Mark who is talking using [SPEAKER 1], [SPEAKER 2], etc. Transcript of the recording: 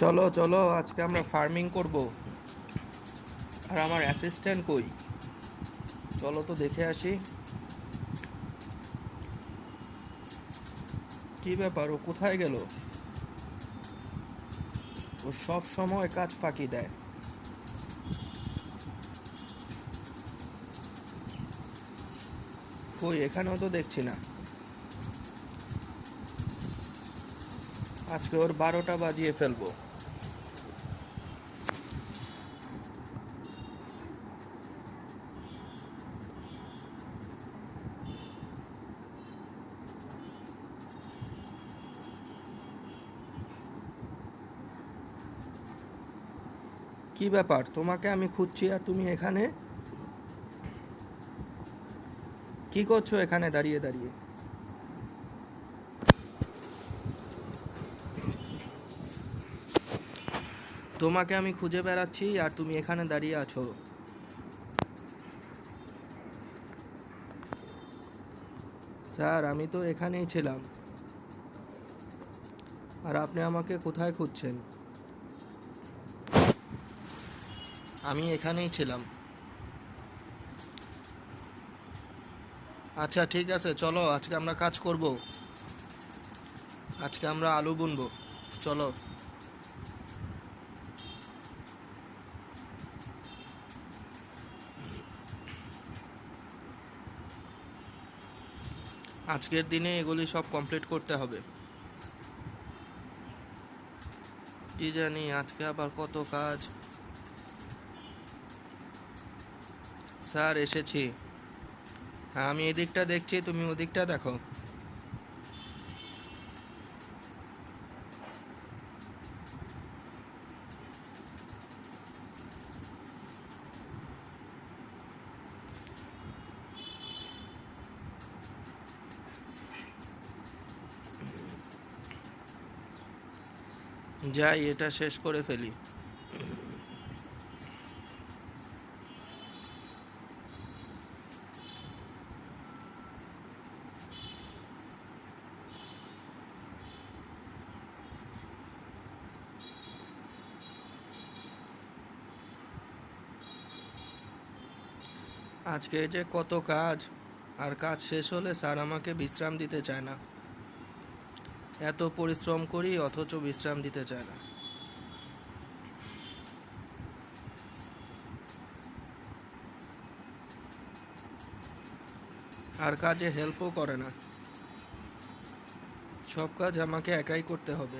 [SPEAKER 1] চলো চলো, আজকে আমরা ফার্মিং করব। আর আমার অ্যাসিস্ট্যান্ট কই? চলো তো দেখে আসি। কি ব্যাপার, ও কোথায় গেল? ও সব সময় কাজ ফাঁকি দেয়। কই, এখানেও তো দেখছি না। আজকে ওর 12টা বাজিয়ে ফেলবো। কি ব্যাপার, তোমাকে আমি খুঁজছি আর তুমি এখানে? কি করছো এখানে দাঁড়িয়ে দাঁড়িয়ে? তোমাকে আমি খুঁজে বেড়াচ্ছি আর তুমি এখানে দাঁড়িয়ে আছো। স্যার, আমি তো এখানেই ছিলাম। আর আপনি আমাকে কোথায় খুঁজছেন? আমি এখানেই ছিলাম। আচ্ছা ঠিক আছে, চলো আজকে আমরা কাজ করব। আজকে আমরা আলু বুনবো। চলো। আজকের দিনে এগুলি সব কমপ্লিট করতে হবে। কি জানি আজকে আবার কত কাজ। স্যার, এসেছি। হ্যাঁ, আমি এদিকটা দেখছি, তুমি ওদিকটা দেখো। যাই, এটা শেষ করে ফেলি। আজকে যে কত কাজ, আর কাজ শেষ হলে স্যার আমাকে বিশ্রাম দিতে চায় না। এত পরিশ্রম করি অথচ বিশ্রাম দিতে চায় না। আর কাজে হেল্পও করে না। সব কাজ আমাকে একাই করতে হবে।